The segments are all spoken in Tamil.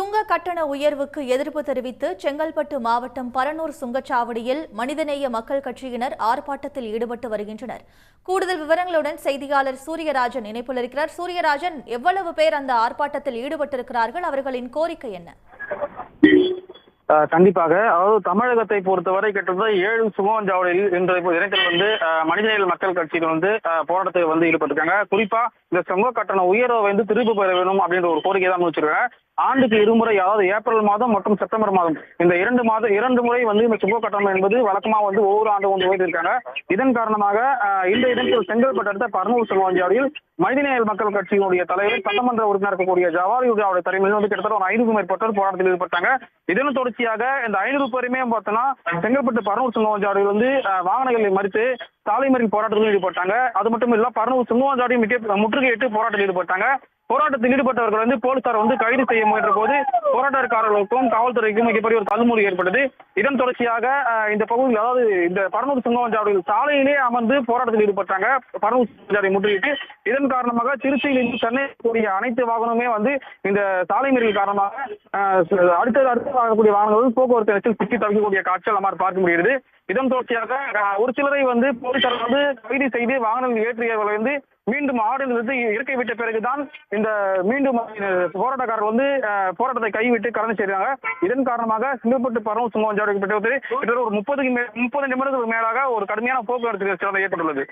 சுங்க கட்டண உயர்வுக்கு எதிர்ப்பு தெரிவித்து செங்கல்பட்டு மாவட்டம் பரனூர் சுங்கச்சாவடியில் மனிதநேய மக்கள் கட்சியினர் ஆர்ப்பாட்டத்தில் ஈடுபட்டு வருகின்றனர். கூடுதல் விவரங்களுடன் செய்தியாளர் சூரியராஜன் இணைப்பில் இருக்கிறார். சூரியராஜன், எவ்வளவு பேர் அந்த ஆர்ப்பாட்டத்தில் ஈடுபட்டிருக்கிறார்கள்? அவர்களின் கோரிக்கை என்ன? கண்டிப்பாக, அதாவது தமிழகத்தை பொறுத்தவரை கிட்டத்தட்ட 7 சுங்கச்சாவடியில் இன்றைய தினத்தில் மனிதநேய மக்கள் கட்சிகள் போராட்டத்தில் ஈடுபட்டிருக்காங்க. குறிப்பா இந்த சுங்க கட்டண உயர்வை திருப்பி பெற வேணும் அப்படின்ற ஒரு கோரிக்கை தான் வச்சிருக்காங்க. ஆண்டுக்கு இருமுறை, அதாவது ஏப்ரல் மாதம் மற்றும் செப்டம்பர் மாதம், இந்த இரண்டு முறை இந்த சுங்க கட்டணம் என்பது வழக்கமா ஒவ்வொரு ஆண்டு உயர்த்திருக்காங்க. இதன் காரணமாக இந்த இடத்தில் செங்கல்பட்டு அடுத்த பரனூர் சுங்கச்சாவடியில் மனிதநேய மக்கள் கட்சியினுடைய தலைவர், சட்டமன்ற உறுப்பினர் இருக்கக்கூடிய ஜவாஹிருடைய தலைமையில் கிட்டத்தட்ட ஒரு 500 மேற்பட்டோர் போராட்டத்தில் ஈடுபட்டாங்க. இதன் தொடர்ச்சியாக இந்த 500 பேருமே பார்த்தோம்னா செங்கல்பட்டு பரனூர் சுங்கச்சாவடியில் வாகனங்களை மறித்து சாலை மறியல் போராட்டத்தில் ஈடுபட்டாங்க. அது மட்டும் இல்ல, பரனூர் சுங்கச்சாவடி முற்றுகையிட்டு போராட்டத்தில் ஈடுபட்டாங்க. போராட்டத்தில் ஈடுபட்டவர்கள் போலீசார் கைது செய்ய முயன்ற போது போராட்டக்காரர்களுக்கும் காவல்துறைக்கும் மிகப்பெரிய ஒரு தள்ளுமுறை ஏற்பட்டது. இதன் தொடர்ச்சியாக இந்த பகுதியில், அதாவது இந்த பரனூர் சுங்கச்சாவடியில் சாலையிலே அமர்ந்து போராட்டத்தில் ஈடுபட்டாங்க. பரனூர் சுங்கச்சாவடி முற்றுகையிட்டு இதன் காரணமாக திருச்சியிலிருந்து சென்னை கூடிய அனைத்து வாகனமே இந்த சாலை மறியல் காரணமாக அடுத்த வரக்கூடிய வாகனங்கள் போக்குவரத்து நெரிசல் சிக்கி தவிக்கக்கூடிய காட்சிகள் நம்மால் பார்க்க முடிகிறது. இதன் தொடர்ச்சியாக ஒரு சிலரை போலீசார் கைது செய்து வாகனங்கள் ஏற்றியவர்களை மீண்டும் ஆடிலிருந்து இறக்கை விட்ட பிறகுதான் இந்த மீண்டும் போராட்டக்காரர் போராட்டத்தை கைவிட்டு கடந்து செய்தாங்க. இதன் காரணமாக செங்கல்பட்டு பரனூர் சுங்கச்சாவடி கிட்டத்தட்ட ஒரு 30 நிமிடங்களுக்கு மேலாக ஒரு கடுமையான போக்குவரத்து நெரிசல் ஏற்பட்டுள்ளது.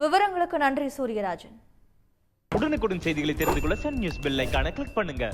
விவரங்களுக்கு நன்றி சூரியராஜன். உடனுக்குடன் செய்திகளை தெரிந்து கொள்ள சன் நியூஸ் பெல் ஐகானை கிளிக் பண்ணுங்க.